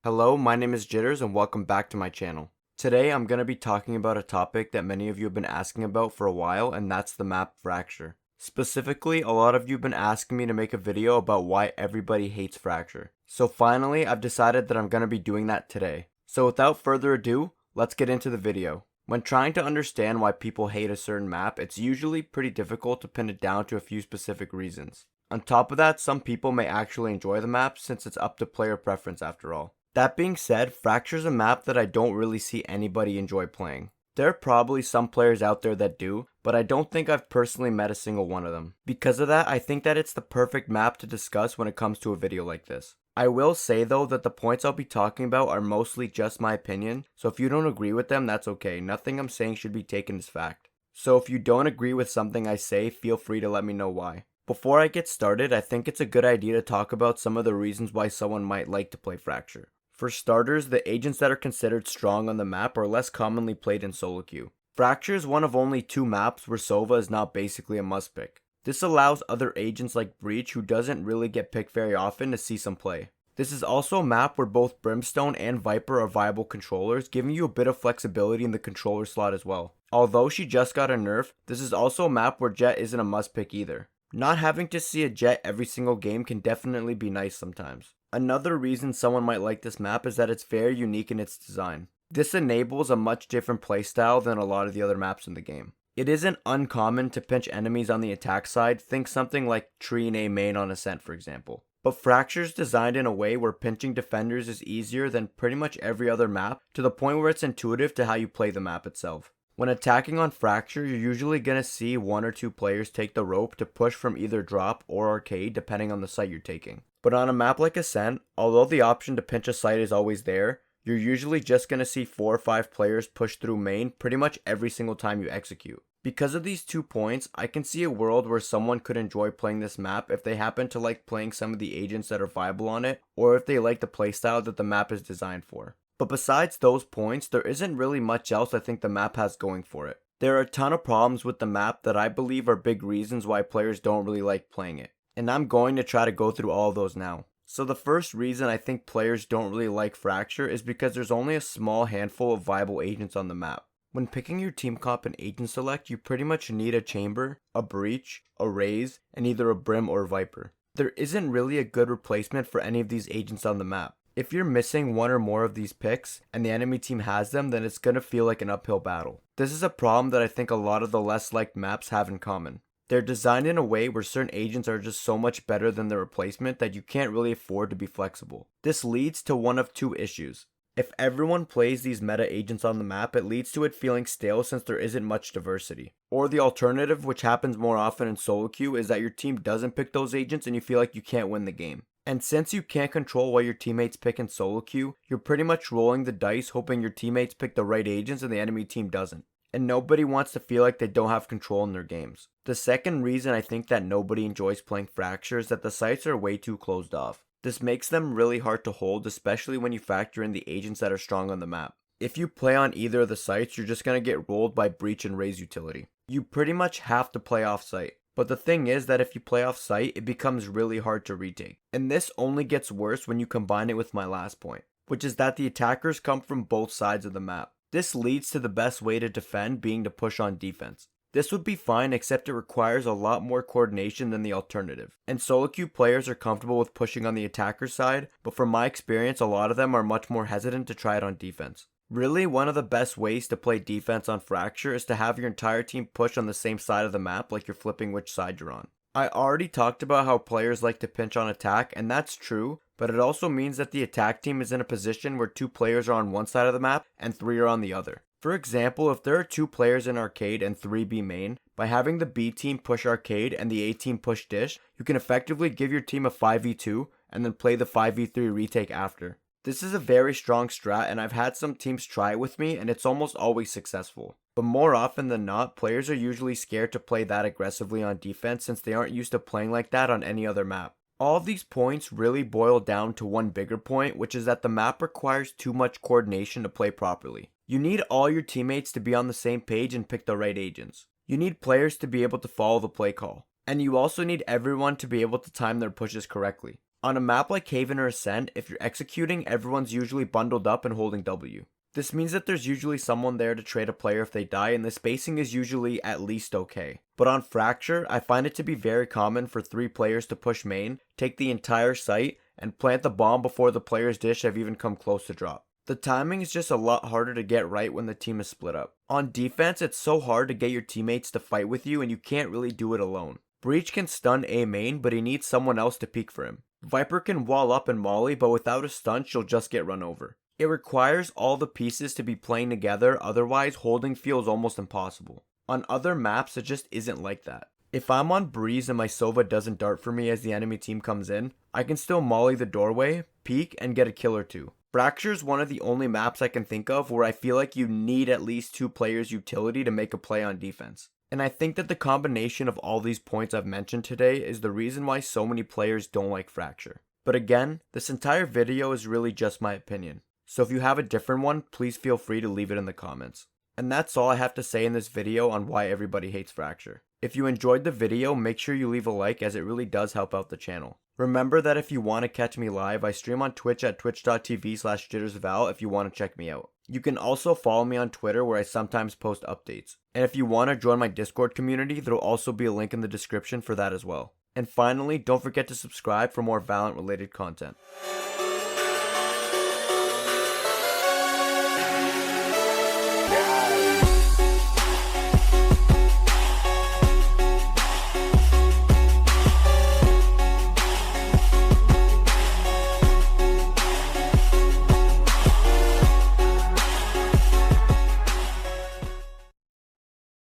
Hello, my name is Jitterz and welcome back to my channel. Today I'm going to be talking about a topic that many of you have been asking about for a while, and that's the map Fracture. Specifically, a lot of you have been asking me to make a video about why everybody hates Fracture. So finally, I've decided that I'm going to be doing that today. So without further ado, let's get into the video. When trying to understand why people hate a certain map, it's usually pretty difficult to pin it down to a few specific reasons. On top of that, some people may actually enjoy the map since it's up to player preference after all. That being said, Fracture's a map that I don't really see anybody enjoy playing. There are probably some players out there that do, but I don't think I've personally met a single one of them. Because of that, I think that it's the perfect map to discuss when it comes to a video like this. I will say though that the points I'll be talking about are mostly just my opinion, so if you don't agree with them, that's okay. Nothing I'm saying should be taken as fact. So if you don't agree with something I say, feel free to let me know why. Before I get started, I think it's a good idea to talk about some of the reasons why someone might like to play Fracture. For starters, the agents that are considered strong on the map are less commonly played in solo queue. Fracture is one of only 2 maps where Sova is not basically a must pick. This allows other agents like Breach, who doesn't really get picked very often, to see some play. This is also a map where both Brimstone and Viper are viable controllers, giving you a bit of flexibility in the controller slot as well. Although she just got a nerf, this is also a map where Jett isn't a must pick either. Not having to see a Jett every single game can definitely be nice sometimes. Another reason someone might like this map is that it's very unique in its design. This enables a much different playstyle than a lot of the other maps in the game. It isn't uncommon to pinch enemies on the attack side, think something like Tree and A main on Ascent for example. But Fracture's designed in a way where pinching defenders is easier than pretty much every other map, to the point where it's intuitive to how you play the map itself. When attacking on Fracture, you're usually going to see 1 or 2 players take the rope to push from either drop or arcade depending on the site you're taking. But on a map like Ascent, although the option to pinch a site is always there, you're usually just going to see 4 or 5 players push through main pretty much every single time you execute. Because of these 2 points, I can see a world where someone could enjoy playing this map if they happen to like playing some of the agents that are viable on it, or if they like the playstyle that the map is designed for. But besides those points, there isn't really much else I think the map has going for it. There are a ton of problems with the map that I believe are big reasons why players don't really like playing it. And I'm going to try to go through all of those now. So the first reason I think players don't really like Fracture is because there's only a small handful of viable agents on the map. When picking your team comp and agent select, you pretty much need a Chamber, a Breach, a Raze, and either a Brim or a Viper. There isn't really a good replacement for any of these agents on the map. If you're missing 1 or more of these picks, and the enemy team has them, then it's going to feel like an uphill battle. This is a problem that I think a lot of the less liked maps have in common. They're designed in a way where certain agents are just so much better than their replacement that you can't really afford to be flexible. This leads to one of 2 issues. If everyone plays these meta agents on the map, it leads to it feeling stale since there isn't much diversity. Or the alternative, which happens more often in solo queue, is that your team doesn't pick those agents and you feel like you can't win the game. And since you can't control what your teammates pick in solo queue, you're pretty much rolling the dice hoping your teammates pick the right agents and the enemy team doesn't. And nobody wants to feel like they don't have control in their games. The second reason I think that nobody enjoys playing Fracture is that the sites are way too closed off. This makes them really hard to hold, especially when you factor in the agents that are strong on the map. If you play on either of the sites, you're just going to get rolled by Breach and Raze utility. You pretty much have to play off site. But the thing is that if you play off site, it becomes really hard to retake. And this only gets worse when you combine it with my last point, which is that the attackers come from both sides of the map. This leads to the best way to defend being to push on defense. This would be fine, except it requires a lot more coordination than the alternative. And solo queue players are comfortable with pushing on the attacker side, but from my experience, a lot of them are much more hesitant to try it on defense. Really, one of the best ways to play defense on Fracture is to have your entire team push on the same side of the map like you're flipping which side you're on. I already talked about how players like to pinch on attack, and that's true, but it also means that the attack team is in a position where 2 players are on one side of the map and 3 are on the other. For example, if there are 2 players in arcade and 3 B main, by having the B team push arcade and the A team push dish, you can effectively give your team a 5v2 and then play the 5v3 retake after. This is a very strong strat, and I've had some teams try it with me and it's almost always successful. But more often than not, players are usually scared to play that aggressively on defense since they aren't used to playing like that on any other map. All of these points really boil down to one bigger point, which is that the map requires too much coordination to play properly. You need all your teammates to be on the same page and pick the right agents. You need players to be able to follow the play call. And you also need everyone to be able to time their pushes correctly. On a map like Haven or Ascent, if you're executing, everyone's usually bundled up and holding W. This means that there's usually someone there to trade a player if they die, and the spacing is usually at least okay. But on Fracture, I find it to be very common for 3 players to push main, take the entire site, and plant the bomb before the player's dish have even come close to drop. The timing is just a lot harder to get right when the team is split up. On defense, it's so hard to get your teammates to fight with you, and you can't really do it alone. Breach can stun A main, but he needs someone else to peek for him. Viper can wall up and molly, but without a stun, she'll just get run over. It requires all the pieces to be playing together, otherwise holding feels almost impossible. On other maps, it just isn't like that. If I'm on Breeze and my Sova doesn't dart for me as the enemy team comes in, I can still molly the doorway, peek, and get a kill or 2. Fracture's one of the only maps I can think of where I feel like you need at least 2 players' utility to make a play on defense. And I think that the combination of all these points I've mentioned today is the reason why so many players don't like Fracture. But again, this entire video is really just my opinion. So if you have a different one, please feel free to leave it in the comments. And that's all I have to say in this video on why everybody hates Fracture. If you enjoyed the video, make sure you leave a like as it really does help out the channel. Remember that if you want to catch me live, I stream on Twitch at twitch.tv/JitterzVal if you want to check me out. You can also follow me on Twitter where I sometimes post updates. And if you want to join my Discord community, there will also be a link in the description for that as well. And finally, don't forget to subscribe for more Valorant related content.